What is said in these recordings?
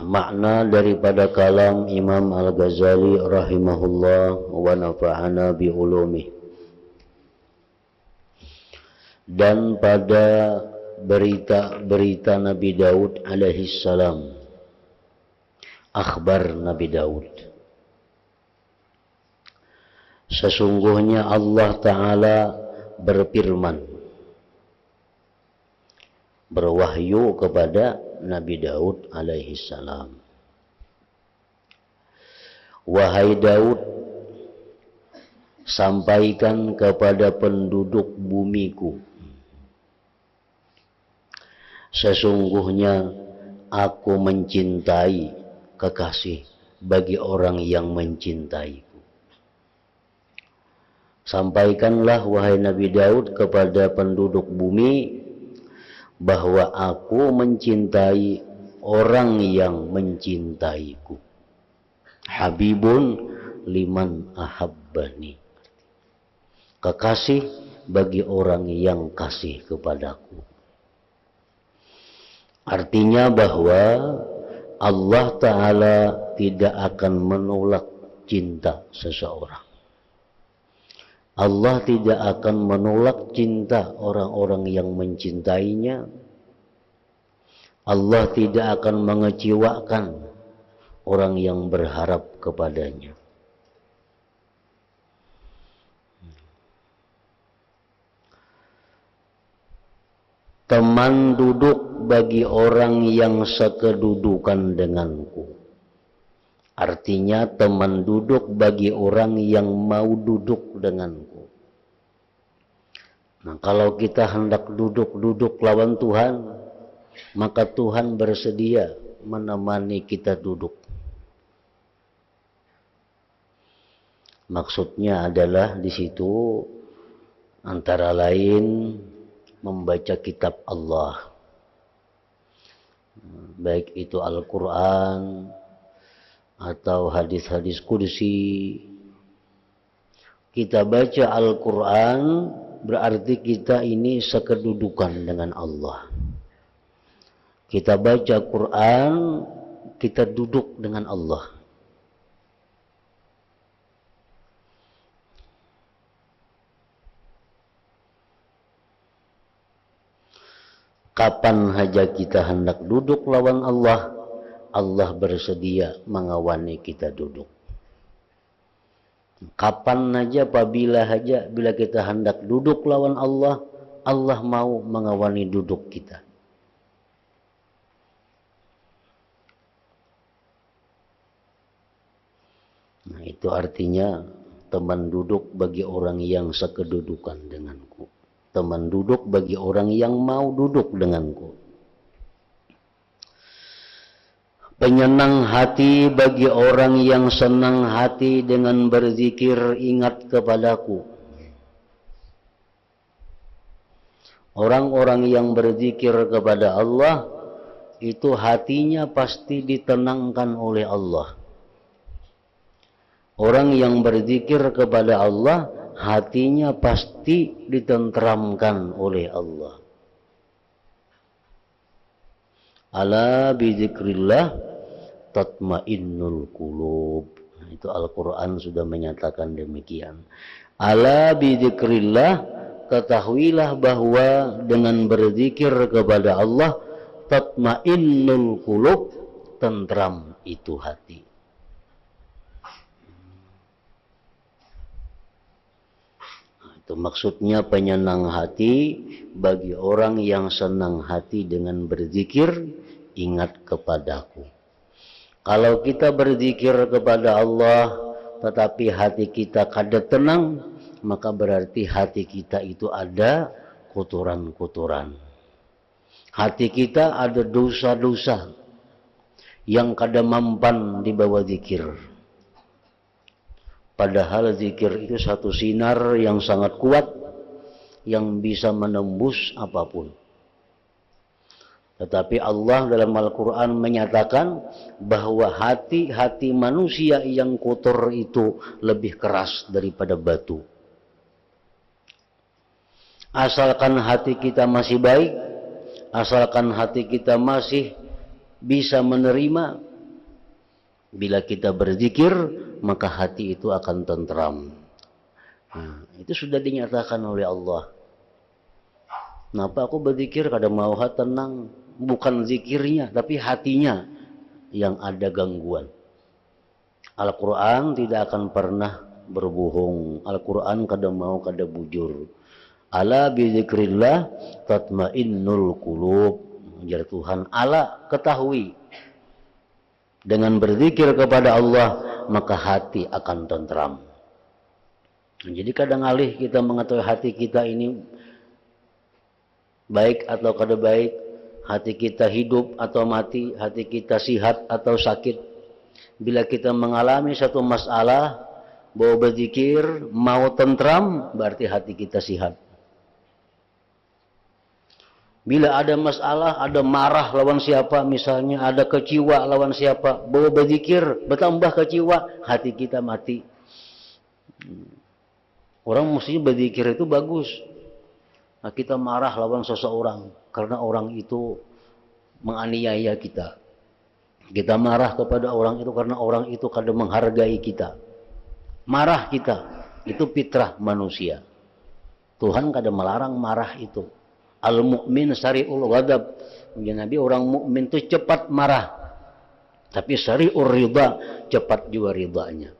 makna daripada kalam Imam Al-Ghazali rahimahullah wa nafa'ana bi ulumih. Dan pada berita Nabi Daud alaihi salam, akhbar Nabi Daud, sesungguhnya Allah Ta'ala berfirman, berwahyu kepada Nabi Daud alaihi salam, wahai Daud, sampaikan kepada penduduk bumiku, sesungguhnya aku mencintai kekasih bagi orang yang mencintaiku. Sampaikanlah wahai Nabi Daud kepada penduduk bumi bahwa aku mencintai orang yang mencintaiku. Habibun liman ahabbani, kekasih bagi orang yang kasih kepadaku. Artinya bahwa Allah Ta'ala tidak akan menolak cinta seseorang. Allah tidak akan menolak cinta orang-orang yang mencintainya. Allah tidak akan mengecewakan orang yang berharap kepadanya. Teman duduk bagi orang yang sekedudukan denganku. Artinya teman duduk bagi orang yang mau duduk denganku. Nah, kalau kita hendak duduk lawan Tuhan, maka Tuhan bersedia menemani kita duduk. Maksudnya adalah di situ antara lain membaca kitab Allah, baik itu Al-Quran atau hadis-hadis qudsi. Kita baca Al-Quran berarti kita ini sekedudukan dengan Allah. Kita baca Quran, kita duduk dengan Allah. Kapan saja kita hendak duduk lawan Allah, Allah bersedia mengawani kita duduk. Kapan saja, apabila saja, bila kita hendak duduk lawan Allah, Allah mau mengawani duduk kita. Nah, itu artinya teman duduk bagi orang yang sekedudukan denganku. Teman duduk bagi orang yang mau duduk denganku. Penyenang hati bagi orang yang senang hati dengan berzikir ingat kepadaku. Orang-orang yang berzikir kepada Allah, itu hatinya pasti ditenangkan oleh Allah. Orang yang berzikir kepada Allah, hatinya pasti ditenteramkan oleh Allah. Ala bizikrillah tatmainnul qulub. Itu Al-Quran sudah menyatakan demikian. Ala bizikrillah, ketahuilah bahwa dengan berzikir kepada Allah, tatmainnul qulub, tentram itu hati. Itu maksudnya penyenang hati bagi orang yang senang hati dengan berzikir, ingat kepadaku. Kalau kita berzikir kepada Allah tetapi hati kita kada tenang, maka berarti hati kita itu ada kotoran-kotoran. Hati kita ada dosa-dosa yang kada mampan dibawa zikir. Padahal zikir itu satu sinar yang sangat kuat yang bisa menembus apapun. Tetapi Allah dalam Al-Quran menyatakan bahwa hati-hati manusia yang kotor itu lebih keras daripada batu. Asalkan hati kita masih baik, asalkan hati kita masih bisa menerima. Bila kita berzikir, maka hati itu akan tentram. Nah, itu sudah dinyatakan oleh Allah. Kenapa aku berzikir? Kadang mau tenang. Bukan zikirnya, tapi hatinya yang ada gangguan. Al-Quran tidak akan pernah berbohong. Al-Quran kadang mau kadang bujur. Ala bizikrillah tatmainnul qulub. Ujar Tuhan, ala ketahui. Dengan berzikir kepada Allah, maka hati akan tentram. Jadi kadang alih kita mengetahui hati kita ini baik atau kada baik, hati kita hidup atau mati, hati kita sihat atau sakit. Bila kita mengalami satu masalah, bahwa berzikir, mau tentram, berarti hati kita sihat. Bila ada masalah, ada marah lawan siapa, misalnya ada kecewa lawan siapa, bahwa berzikir, bertambah kecewa, hati kita mati. Orang mestinya berzikir itu bagus. Nah, kita marah lawan seseorang karena orang itu menganiaya kita. Kita marah kepada orang itu karena orang itu kadang menghargai kita. Marah kita, itu fitrah manusia. Tuhan kadang melarang marah itu. Al-mu'min sari'ul ghadab. Ya Nabi, orang mukmin itu cepat marah. Tapi sari'ur ridha, cepat juga ridhanya.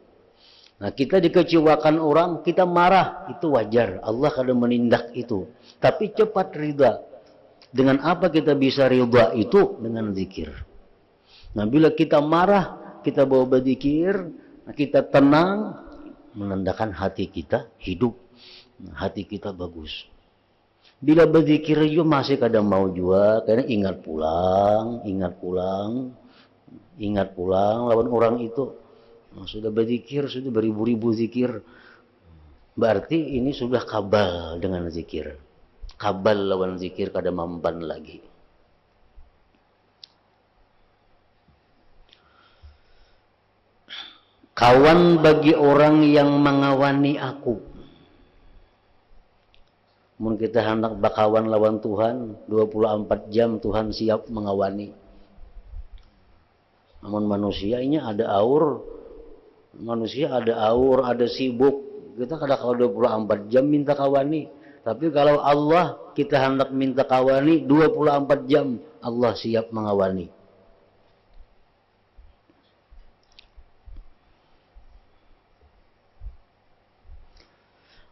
Nah, kita dikecewakan orang, kita marah, itu wajar. Allah kadang menindak itu. Tapi cepat ridha. Dengan apa kita bisa ridha itu? Dengan zikir. Nah, bila kita marah, kita bawa berzikir, nah, kita tenang, menandakan hati kita hidup. Nah, hati kita bagus. Bila berzikir juga masih kadang mau juga, karena ingat pulang lawan orang itu. Nah, sudah berzikir, sudah beribu-ribu zikir. Berarti ini sudah kabal dengan zikir. Kabal lawan zikir kada mampan lagi. Kawan bagi orang yang mengawani aku. Mun kita hendak bakawan lawan Tuhan, 24 jam Tuhan siap mengawani. Namun manusia ini ada aur, ada sibuk. Kita kadang-kadang 24 jam minta kawani. Tapi kalau Allah kita hendak minta kawani 24 jam, Allah siap mengawani.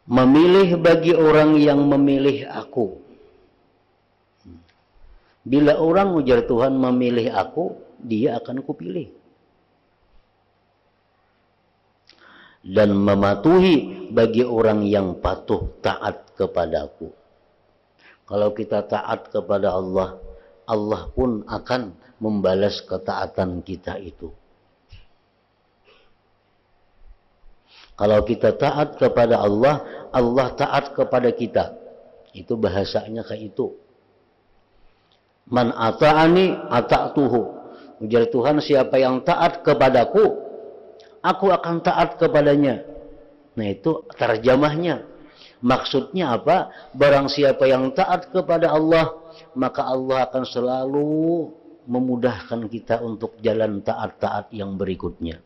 Memilih bagi orang yang memilih aku. Bila orang ujar Tuhan memilih aku, dia akan kupilih. Dan mematuhi bagi orang yang patuh taat kepadaku. Kalau kita taat kepada Allah, Allah pun akan membalas ketaatan kita itu. Kalau kita taat kepada Allah, Allah taat kepada kita. Itu bahasanya kayak itu. Man ata'ani ata'tuhu. Ujar Tuhan, siapa yang taat kepadaku, aku akan taat kepadanya. Nah, itu terjemahnya. Maksudnya apa? Barang siapa yang taat kepada Allah, maka Allah akan selalu memudahkan kita untuk jalan taat-taat yang berikutnya.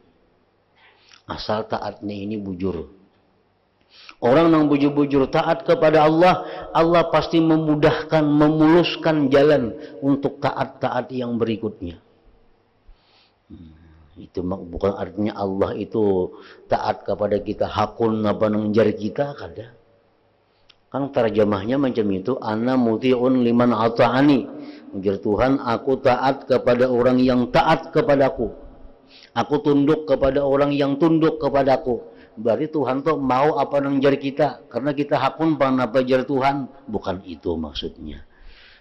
Asal taatnya ini bujur. Orang yang bujur-bujur taat kepada Allah, Allah pasti memudahkan, memuluskan jalan untuk taat-taat yang berikutnya. Itu bukan artinya Allah itu taat kepada kita, hakun apa nengjar kita, kada. Kan terjemahnya macam itu, ana muti'un liman ata'ani. Ujar Tuhan, aku taat kepada orang yang taat kepadaku. Aku tunduk kepada orang yang tunduk kepadaku. Berarti Tuhan tuh mau apa nengjar kita, karena kita hakun pernah belajar Tuhan. Bukan itu maksudnya.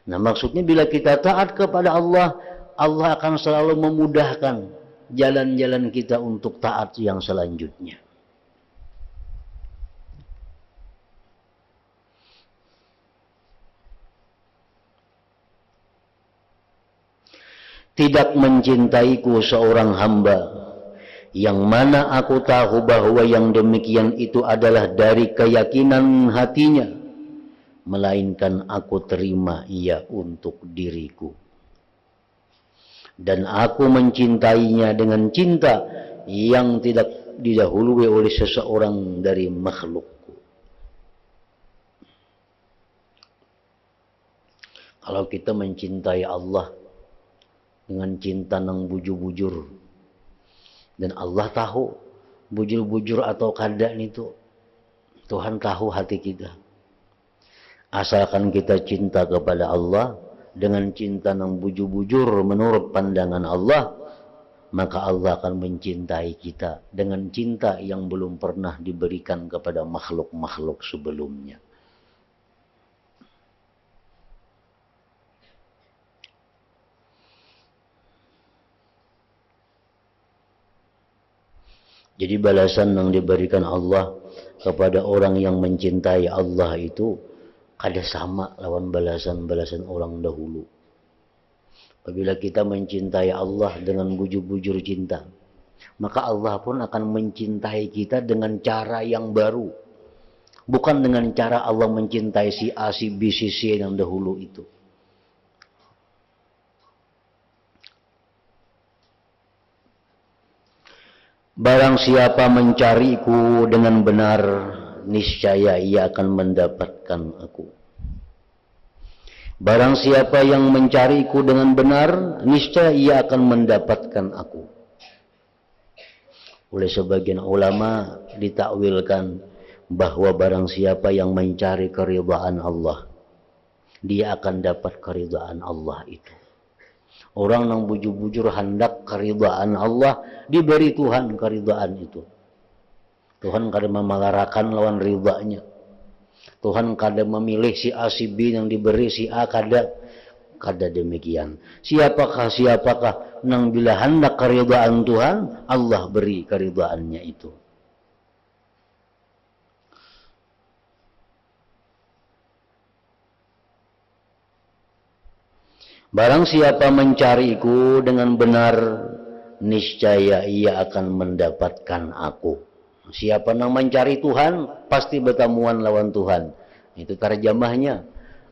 Nah, maksudnya bila kita taat kepada Allah, Allah akan selalu memudahkan jalan-jalan kita untuk taat yang selanjutnya. Tidak mencintaiku seorang hamba yang mana aku tahu bahwa yang demikian itu adalah dari keyakinan hatinya, melainkan aku terima ia untuk diriku. dan aku mencintainya dengan cinta yang tidak didahului oleh seseorang dari makhlukku. Kalau kita mencintai Allah dengan cinta nang bujur-bujur, dan Allah tahu bujur-bujur atau kada itu, Tuhan tahu hati kita. Asalkan kita cinta kepada Allah dengan cinta yang bujur-bujur menurut pandangan Allah, maka Allah akan mencintai kita dengan cinta yang belum pernah diberikan kepada makhluk-makhluk sebelumnya. Jadi balasan yang diberikan Allah kepada orang yang mencintai Allah itu kada sama lawan balasan-balasan orang dahulu. Apabila kita mencintai Allah dengan bujur-bujur cinta, maka Allah pun akan mencintai kita dengan cara yang baru. Bukan dengan cara Allah mencintai si A, si B, si C yang dahulu itu. Barang siapa mencariku dengan benar, niscaya ia akan mendapatkan aku. Barang siapa yang mencariku dengan benar, niscaya ia akan mendapatkan aku. Oleh sebagian ulama ditakwilkan bahwa barang siapa yang mencari keridhaan Allah, dia akan dapat keridhaan Allah itu. Orang yang bujur-bujur hendak keridhaan Allah, diberi Tuhan keridhaan itu. Tuhan kada memalarakan lawan ridhanya. Tuhan kada memilih si A si B yang diberi si A, kada demikian. Siapakah nang bila hendak keridhaan Tuhan, Allah beri keridhaannya itu. Barang siapa mencariku dengan benar, niscaya ia akan mendapatkan aku. Siapa yang mencari Tuhan, pasti bertemuan lawan Tuhan. Itu terjemahnya.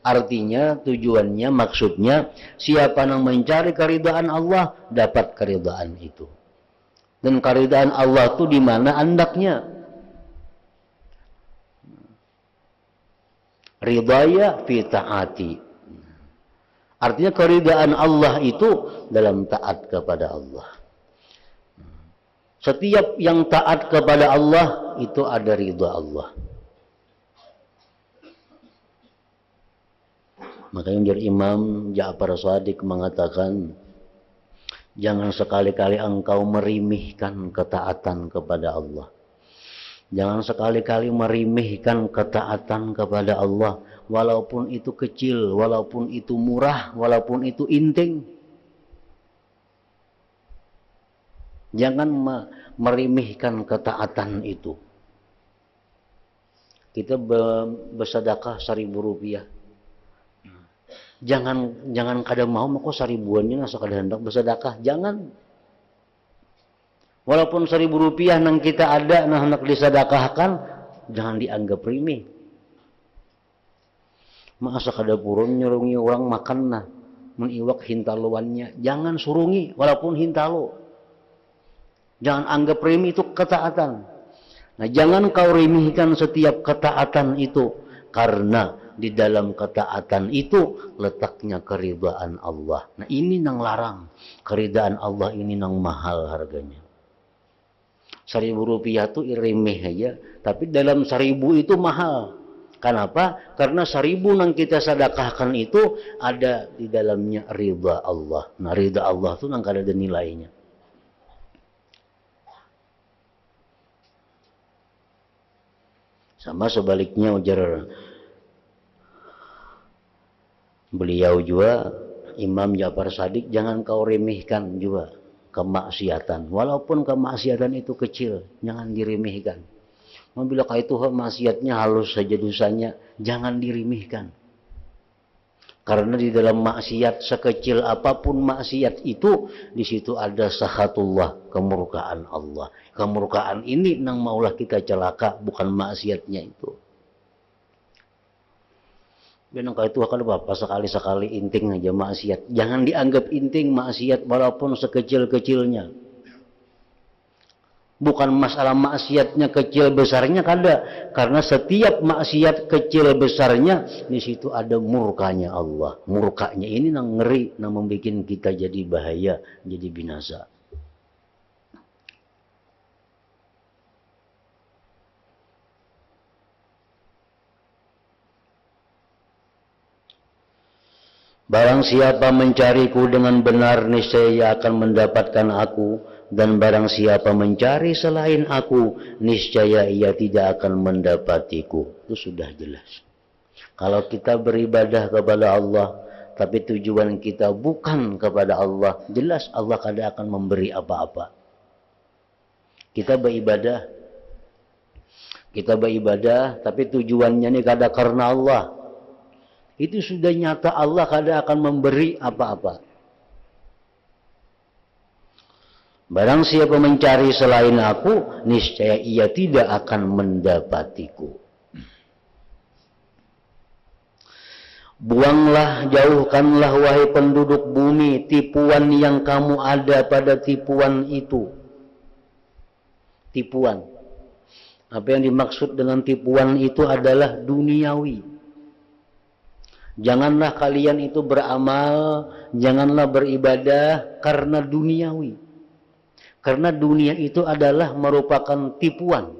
Artinya, tujuannya, maksudnya, siapa yang mencari keridhaan Allah, dapat keridhaan itu. Dan keridhaan Allah itu di mana andaknya? Ridaya fi ta'ati. Artinya keridhaan Allah itu dalam taat kepada Allah. Setiap yang taat kepada Allah itu ada ridha Allah. Makanya dari Imam Ja'far Shadiq mengatakan, jangan sekali-kali engkau merimihkan ketaatan kepada Allah. Jangan sekali-kali merimihkan ketaatan kepada Allah, walaupun itu kecil, walaupun itu murah, walaupun itu inting. Jangan merimihkan ketaatan itu. Kita bersedekah 1.000 rupiah. Jangan kada mau kok 1.000-annya nasa kada hendak bersedekah. Jangan. Walaupun 1.000 rupiah nang kita ada nang hendak disedekahkan, jangan dianggap remeh. Masa kada purun nyurungi orang makan nah, meniwak hintaluannya. Jangan surungi walaupun hintalu. Jangan anggap remeh itu ketaatan. Nah, jangan kau remehkan setiap ketaatan itu, karena di dalam ketaatan itu letaknya keridhaan Allah. Nah, ini nang larang. Keridhaan Allah ini nang mahal harganya. 1.000 rupiah itu remeh aja, tapi dalam 1.000 itu mahal. Kenapa? Karena 1.000 yang kita sedekahkan itu ada di dalamnya ridha Allah. Nah, ridha Allah itu nang kada ada nilainya. Sama sebaliknya ujar beliau juga, Imam Ja'far Shadiq, jangan kau remehkan juga kemaksiatan. Walaupun kemaksiatan itu kecil, jangan diremehkan. Bila itu maksiatnya halus saja dosanya, jangan diremehkan. Karena di dalam maksiat sekecil apapun maksiat itu, di situ ada sakhatullah, kemurkaan Allah. Kemurkaan ini nang maulah kita celaka, bukan maksiatnya itu. Benang itu akan apa? Sekali-sekali inting aja maksiat. Jangan dianggap inting maksiat walaupun sekecil-kecilnya. Bukan masalah maksiatnya kecil besarnya kada, karena setiap maksiat kecil besarnya di situ ada murkanya Allah. Murkanya ini nang ngeri, nang membuat kita jadi bahaya, jadi binasa. Barang siapa mencariku dengan benar, niscaya ia akan mendapatkan aku, dan barang siapa mencari selain aku, niscaya ia tidak akan mendapatiku. Itu sudah jelas. Kalau kita beribadah kepada Allah, tapi tujuan kita bukan kepada Allah, jelas Allah kada akan memberi apa-apa. Kita beribadah, tapi tujuannya ini kada karena Allah. Itu sudah nyata Allah kada akan memberi apa-apa. Barang siapa mencari selain aku, niscaya ia tidak akan mendapatiku. Buanglah, jauhkanlah wahai penduduk bumi tipuan yang kamu ada pada tipuan itu. Tipuan. Apa yang dimaksud dengan tipuan itu adalah duniawi. Janganlah kalian itu beramal, janganlah beribadah karena duniawi. Karena dunia itu adalah merupakan tipuan.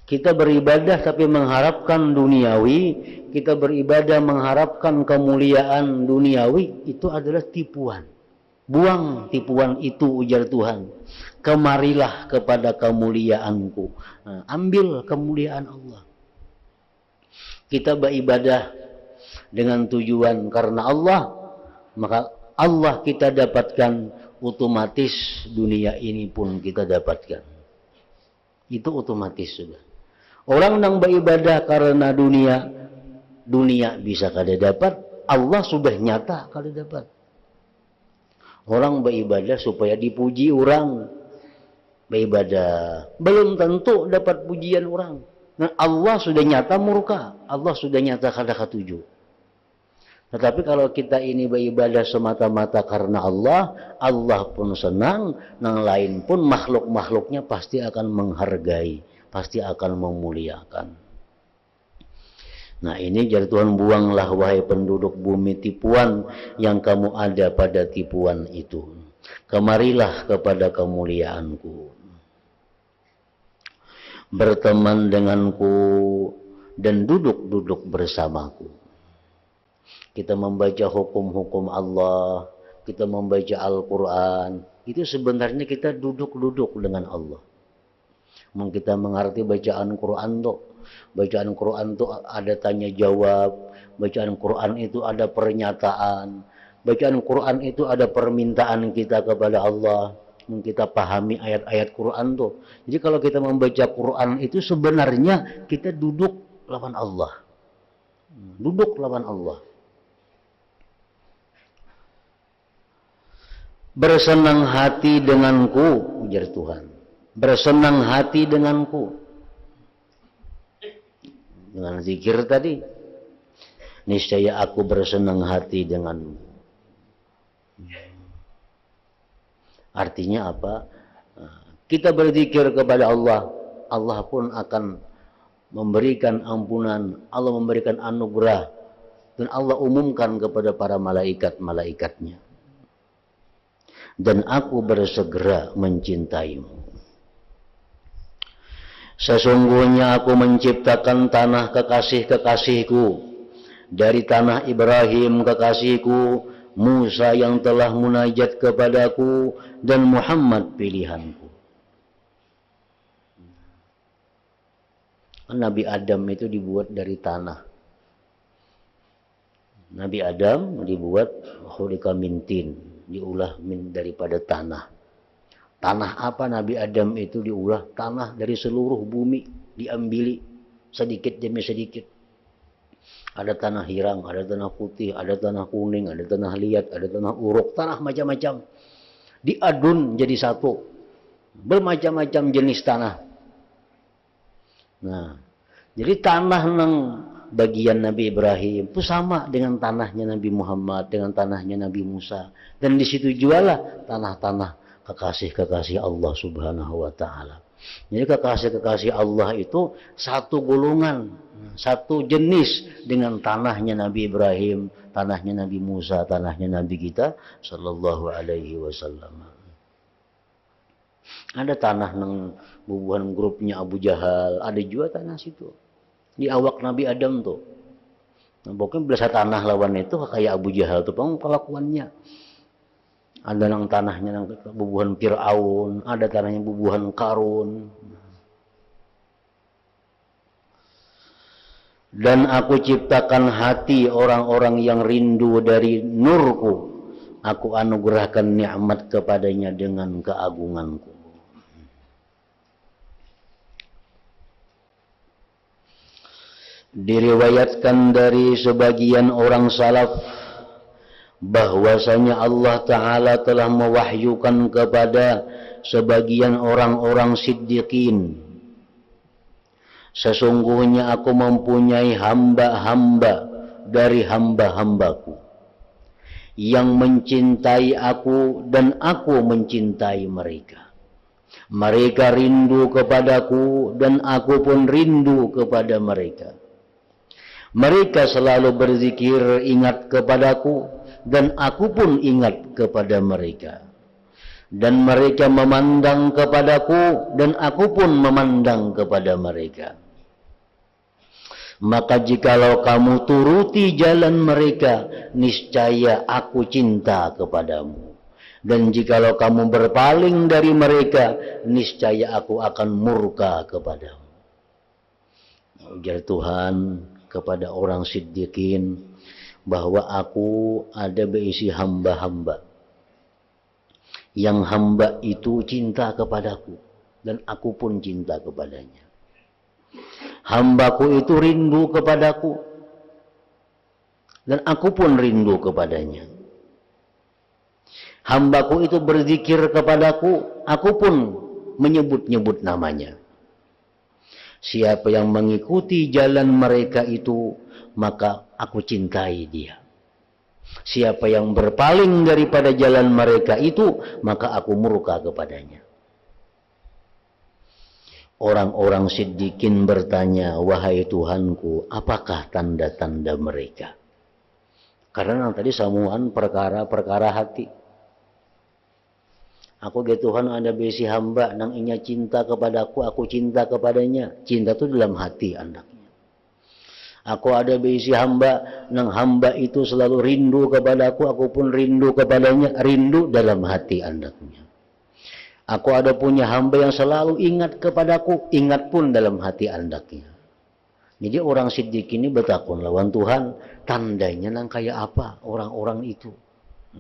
Kita beribadah tapi mengharapkan duniawi, kita beribadah mengharapkan kemuliaan duniawi, itu adalah tipuan. Buang tipuan itu, ujar Tuhan. Kemarilah kepada kemuliaanku. Nah, ambil kemuliaan Allah. Kita beribadah dengan tujuan karena Allah, maka Allah kita dapatkan, otomatis dunia ini pun kita dapatkan. Itu otomatis sudah. Orang yang beribadah karena dunia bisa kada dapat, Allah sudah nyata kada dapat. Orang beribadah supaya dipuji orang, beribadah belum tentu dapat pujian orang. Nah, Allah sudah nyata murka, Allah sudah nyata kada katuju. Tetapi kalau kita ini beribadah semata-mata karena Allah, Allah pun senang, yang lain pun makhluk-makhluknya pasti akan menghargai, pasti akan memuliakan. Nah ini jadi Tuhan, buanglah wahai penduduk bumi tipuan yang kamu ada pada tipuan itu. Kemarilah kepada kemuliaanku. Berteman denganku dan duduk-duduk bersamaku. Kita membaca hukum-hukum Allah, kita membaca Al-Quran, itu sebenarnya kita duduk-duduk dengan Allah. Kita mengerti bacaan Quran tuh. Bacaan Quran itu ada tanya jawab, bacaan Quran itu ada pernyataan, bacaan Quran itu ada permintaan kita kepada Allah, kita pahami ayat-ayat Quran tuh. Jadi kalau kita membaca Quran itu sebenarnya kita duduk lawan Allah. Duduk lawan Allah. Bersenang hati denganku, ujar Tuhan. Bersenang hati denganku. Dengan zikir tadi, niscaya aku bersenang hati denganmu. Artinya apa? Kita berzikir kepada Allah, Allah pun akan memberikan ampunan, Allah memberikan anugerah, dan Allah umumkan kepada para malaikat-malaikatnya. Dan aku bersegera mencintaimu. Sesungguhnya aku menciptakan tanah kekasih-kekasihku, dari tanah Ibrahim kekasihku, Musa yang telah munajat kepadaku, dan Muhammad pilihanku. Nabi Adam itu dibuat dari tanah. Nabi Adam dibuat khulika min tin, diulah daripada tanah. Tanah apa Nabi Adam itu diulah? Tanah dari seluruh bumi diambili sedikit demi sedikit. Ada tanah hirang, ada tanah putih, ada tanah kuning, ada tanah liat, ada tanah uruk, tanah macam-macam. Diadun jadi satu. Bermacam-macam jenis tanah. Nah, jadi tanah nang bagian Nabi Ibrahim itu sama dengan tanahnya Nabi Muhammad, dengan tanahnya Nabi Musa. Dan di situ jualah tanah-tanah kekasih-kekasih Allah Subhanahu wa taala. Jadi kekasih-kekasih Allah itu satu golongan, satu jenis dengan tanahnya Nabi Ibrahim, tanahnya Nabi Musa, tanahnya Nabi kita sallallahu alaihi wasallam. Ada tanah nang bubuhan grupnya Abu Jahal, ada juga tanah situ. Di awak Nabi Adam tuh. Nah, pokoknya belas tanah lawan itu kayak Abu Jahal tuh pelakuannya. Ada nang tanahnya nang bubuhan Fir'aun, ada tanahnya bubuhan Qarun. Dan aku ciptakan hati orang-orang yang rindu dari nurku. Aku anugerahkan nikmat kepadanya dengan keagunganku. Diriwayatkan dari sebagian orang salaf bahwasanya Allah Ta'ala telah mewahyukan kepada sebagian orang-orang siddiqin, sesungguhnya aku mempunyai hamba-hamba dari hamba-hambaku yang mencintai aku dan aku mencintai mereka. Mereka rindu kepadaku dan aku pun rindu kepada mereka. Mereka selalu berzikir ingat kepadaku dan aku pun ingat kepada mereka. Dan mereka memandang kepadaku dan aku pun memandang kepada mereka. Maka jikalau kamu turuti jalan mereka, niscaya aku cinta kepadamu. Dan jikalau kamu berpaling dari mereka, niscaya aku akan murka kepadamu. Ujar Tuhan kepada orang siddiqin bahwa aku ada berisi hamba-hamba yang hamba itu cinta kepadaku dan aku pun cinta kepadanya. Hambaku itu rindu kepadaku dan aku pun rindu kepadanya. Hambaku itu berzikir kepadaku, aku pun menyebut-nyebut namanya. Siapa yang mengikuti jalan mereka itu, maka aku cintai dia. Siapa yang berpaling daripada jalan mereka itu, maka aku murka kepadanya. Orang-orang siddiqin bertanya, wahai Tuhanku, apakah tanda-tanda mereka? Karena yang tadi samuan perkara-perkara hati. Aku ge Tuhan ada besi hamba nang inya cinta kepadaku, aku cinta kepadanya. Cinta itu dalam hati anaknya. Aku ada besi hamba nang hamba itu selalu rindu kepadaku, aku pun rindu kepadanya, rindu dalam hati anaknya. Aku ada punya hamba yang selalu ingat kepadaku, ingat pun dalam hati anaknya. Jadi orang siddiq ini bertakun lawan Tuhan, tandanya nang kayak apa orang-orang itu.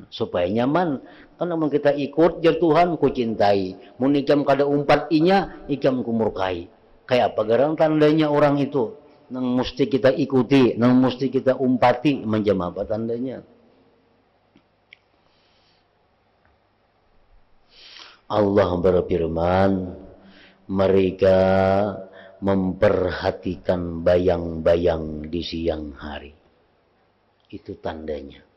Supaya nyaman, kan namun kita ikut jar Tuhan ku cintai, mun ikam kada umpat inya ikam ku murkai. Kayak apa garang tandanya orang itu nang mesti kita ikuti, nang mesti kita umpati, macam apa tandanya? Allah berfirman, mereka memperhatikan bayang-bayang di siang hari. Itu tandanya.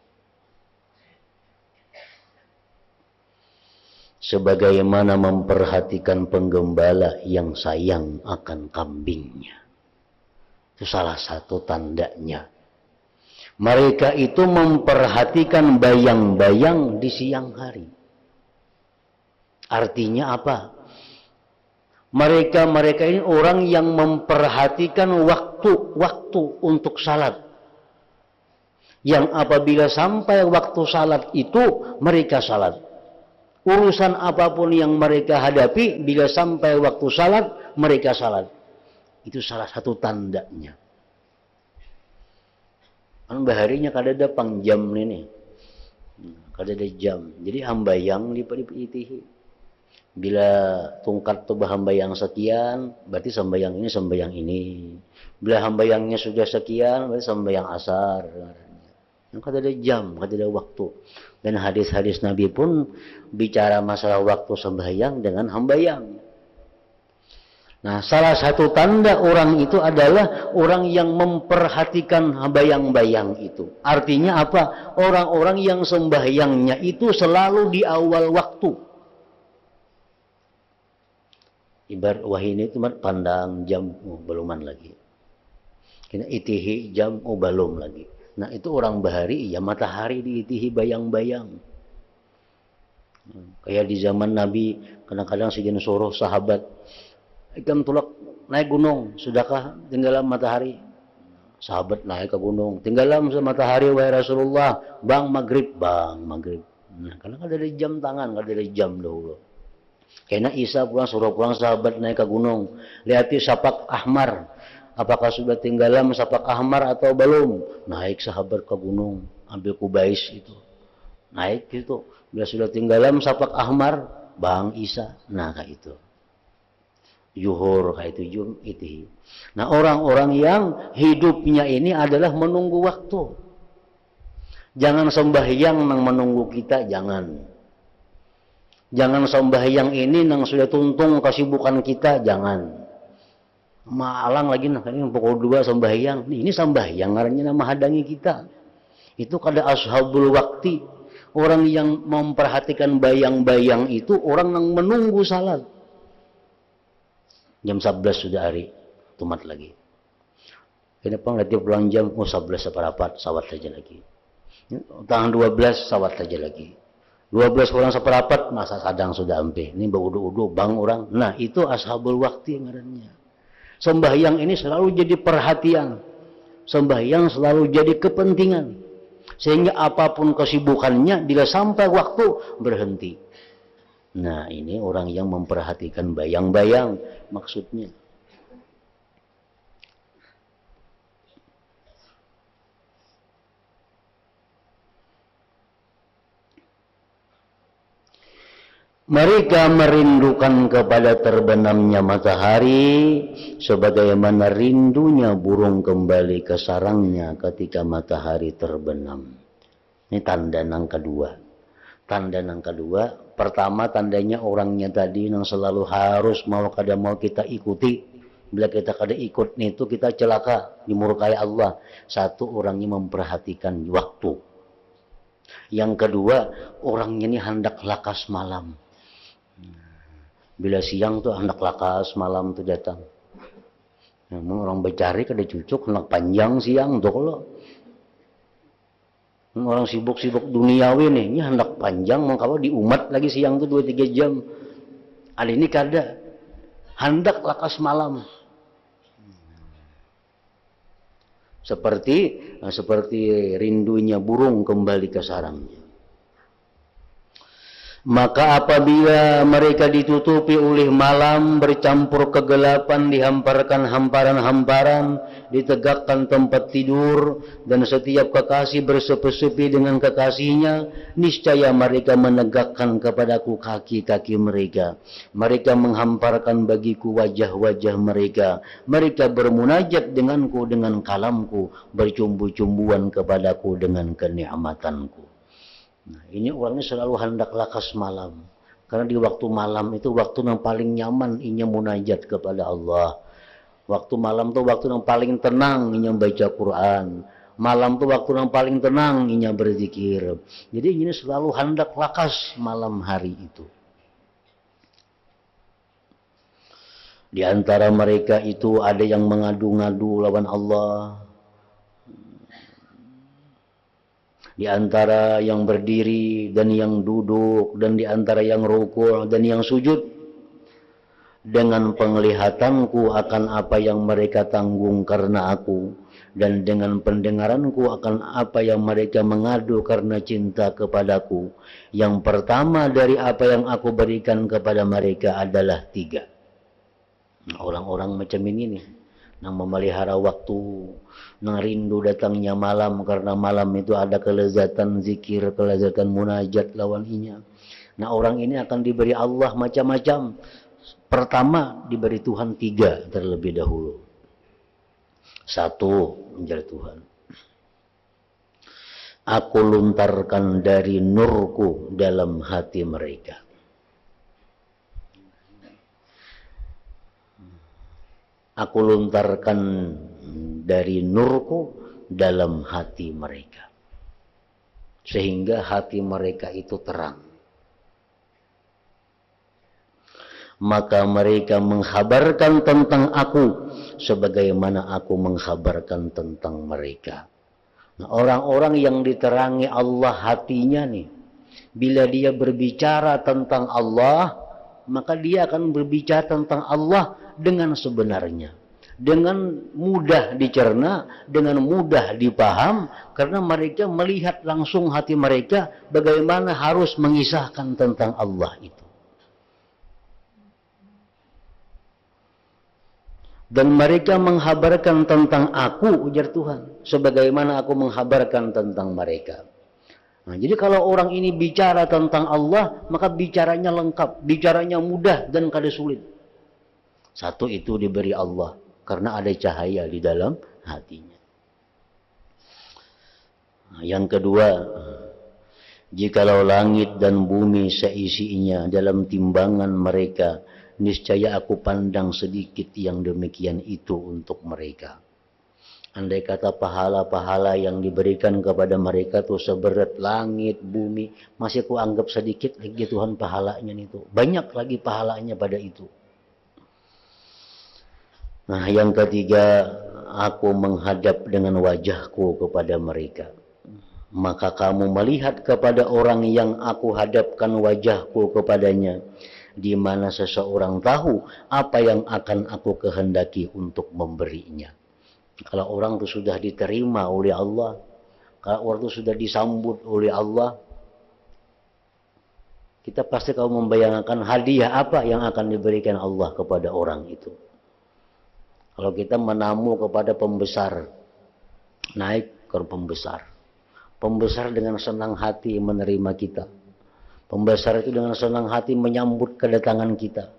Sebagaimana memperhatikan penggembala yang sayang akan kambingnya. Itu salah satu tandanya. Mereka itu memperhatikan bayang-bayang di siang hari. Artinya apa? Mereka ini orang yang memperhatikan waktu untuk salat. Yang apabila sampai waktu salat itu, mereka salat. Urusan apapun yang mereka hadapi, bila sampai waktu salat, mereka salat. Itu salah satu tandanya. Kan baharinya kadada pang jam ini. Kadada jam. Jadi hambayang dipitihi. Bila tungkat tu hambayang sekian, berarti sambayang ini. Bila hambayangnya sudah sekian, berarti sambayang asar. Kadada jam, kadada waktu. Dan hadis-hadis Nabi pun bicara masalah waktu sembahyang dengan hambayang. Nah, salah satu tanda orang itu adalah orang yang memperhatikan bayang-bayang itu. Artinya apa? Orang-orang yang sembahyangnya itu selalu di awal waktu. Ibarat wahini itu pandang jam, beluman lagi. Kena itihi jam, belum lagi. Nah, itu orang bahari, ya matahari diitihi bayang-bayang. Kayak di zaman Nabi, kadang-kadang sejen suruh sahabat, ikam tulak naik gunung, sudahkah tinggalan matahari? Sahabat naik ke gunung, tinggalan matahari wahai Rasulullah, bang maghrib. Nah, karena kan dari jam tangan, kan dari jam dahulu. Karena Isa pulang, suruh pulang sahabat naik ke gunung, lihati sapak ahmar, apakah sudah tinggalan sapak ahmar atau belum? Naik sahabat ke gunung, ambil kubais itu, naik gitu, bila sudah tinggalan sapak ahmar, bang Isa, nah kayak itu. Yuhur kayak itu itu. Nah, orang-orang yang hidupnya ini adalah menunggu waktu. Jangan sembahyang nang menunggu kita, jangan. Jangan sembahyang ini nang sudah tuntung kesibukan kita, jangan. Malang lagi nah ini pukul 2 sembahyang. Ini sembahyang ngarannya nama hadangi kita. Itu kada ashabul wakti. Orang yang memperhatikan bayang-bayang itu orang yang menunggu salat. Jam 11 sudah hari, tumat lagi. Kenapa nggak dia pulang jam, 11 seperapat, sawat saja lagi. Tangan 12, sawat saja lagi. 12 kurang seperapat, masa sadang sudah ampe. Ini berudu-udu, bang orang. Nah, itu ashabul wakti ngarannya. Sembahyang ini selalu jadi perhatian. Sembahyang selalu jadi kepentingan. Sehingga apapun kesibukannya, bila sampai waktu, berhenti. Nah, ini orang yang memperhatikan bayang-bayang maksudnya. Mereka merindukan kepada terbenamnya matahari sebagaimana rindunya burung kembali ke sarangnya ketika matahari terbenam. Ini tanda yang kedua. Tanda yang kedua, pertama tandanya orangnya tadi yang selalu harus mau kada mau kita ikuti. Bila kita kada ikut itu kita celaka, dimurkai Allah. Satu, orangnya memperhatikan waktu. Yang kedua, orangnya ini hendak lakas malam. Bila siang tuh hendak lakas, malam tuh datang. Memang orang bercari kada cucuk hendak panjang siang tuh kalau. Orang sibuk-sibuk duniawi nih, ini hendak panjang, mau di umat lagi siang tuh 2-3 jam. Ada ini kada, hendak lakas malam. Seperti rindunya burung kembali ke sarangnya. Maka apabila mereka ditutupi oleh malam, bercampur kegelapan, dihamparkan hamparan-hamparan, ditegakkan tempat tidur, dan setiap kekasih bersepi-sepi dengan kekasihnya, niscaya mereka menegakkan kepadaku kaki-kaki mereka. Mereka menghamparkan bagiku wajah-wajah mereka. Mereka bermunajat denganku dengan kalamku, bercumbu-cumbuan kepadaku dengan kenikmatanku. Nah, ini orangnya selalu hendak lakas malam. Karena di waktu malam itu waktu yang paling nyaman inya munajat kepada Allah. Waktu malam itu waktu yang paling tenang inya baca Quran. Malam itu waktu yang paling tenang inya berzikir. Jadi ini selalu hendak lakas malam hari itu. Di antara mereka itu ada yang mengadu-ngadu lawan Allah. Di antara yang berdiri dan yang duduk, dan di antara yang rukuk dan yang sujud, dengan penglihatanku akan apa yang mereka tanggung karena aku, dan dengan pendengaranku akan apa yang mereka mengadu karena cinta kepadaku. Yang pertama dari apa yang aku berikan kepada mereka adalah 3. Orang-orang macam ini nih, yang memelihara waktu, yang rindu datangnya malam, karena malam itu ada kelezatan zikir, kelezatan munajat lawan inya. Nah, orang ini akan diberi Allah macam-macam. Pertama, diberi Tuhan 3 terlebih dahulu. 1, menjadi Tuhan. Aku luntarkan dari nurku dalam hati mereka. Aku lontarkan dari nurku dalam hati mereka, sehingga hati mereka itu terang. Maka mereka menghabarkan tentang aku sebagaimana aku menghabarkan tentang mereka. Nah, orang-orang yang diterangi Allah hatinya nih, bila dia berbicara tentang Allah, maka dia akan berbicara tentang Allah dengan sebenarnya, dengan mudah dicerna, dengan mudah dipaham, karena mereka melihat langsung hati mereka bagaimana harus mengisahkan tentang Allah itu. Dan mereka menghabarkan tentang aku, ujar Tuhan, sebagaimana aku menghabarkan tentang mereka. Nah, jadi kalau orang ini bicara tentang Allah, maka bicaranya lengkap, bicaranya mudah dan kada sulit. Satu, itu diberi Allah, karena ada cahaya di dalam hatinya. Nah, yang kedua, jikalau langit dan bumi seisinya dalam timbangan mereka, niscaya aku pandang sedikit yang demikian itu untuk mereka. Andai kata pahala-pahala yang diberikan kepada mereka tuh seberat langit, bumi, masih aku anggap sedikit lagi Tuhan pahalanya itu. Banyak lagi pahalanya pada itu. Nah, yang ketiga, aku menghadap dengan wajahku kepada mereka. Maka kamu melihat kepada orang yang aku hadapkan wajahku kepadanya, di mana seseorang tahu apa yang akan aku kehendaki untuk memberinya. Kalau orang itu sudah diterima oleh Allah, kalau orang itu sudah disambut oleh Allah, kita pasti kalau membayangkan hadiah apa yang akan diberikan Allah kepada orang itu. Kalau kita menamu kepada pembesar, naik ke pembesar, pembesar dengan senang hati menerima kita. Pembesar itu dengan senang hati menyambut kedatangan kita.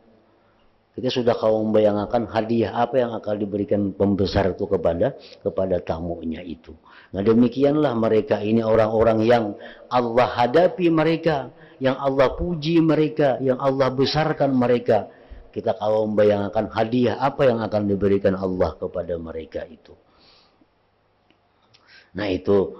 Kita sudah kau membayangkan hadiah apa yang akan diberikan pembesar itu kepada tamunya itu. Nah, demikianlah mereka ini orang-orang yang Allah hadapi mereka, yang Allah puji mereka, yang Allah besarkan mereka. Kita kau membayangkan hadiah apa yang akan diberikan Allah kepada mereka itu. Nah, itu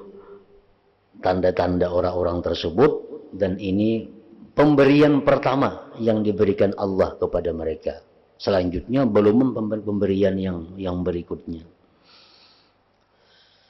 tanda-tanda orang-orang tersebut. Dan ini pemberian pertama yang diberikan Allah kepada mereka. Selanjutnya belum pemberian yang berikutnya.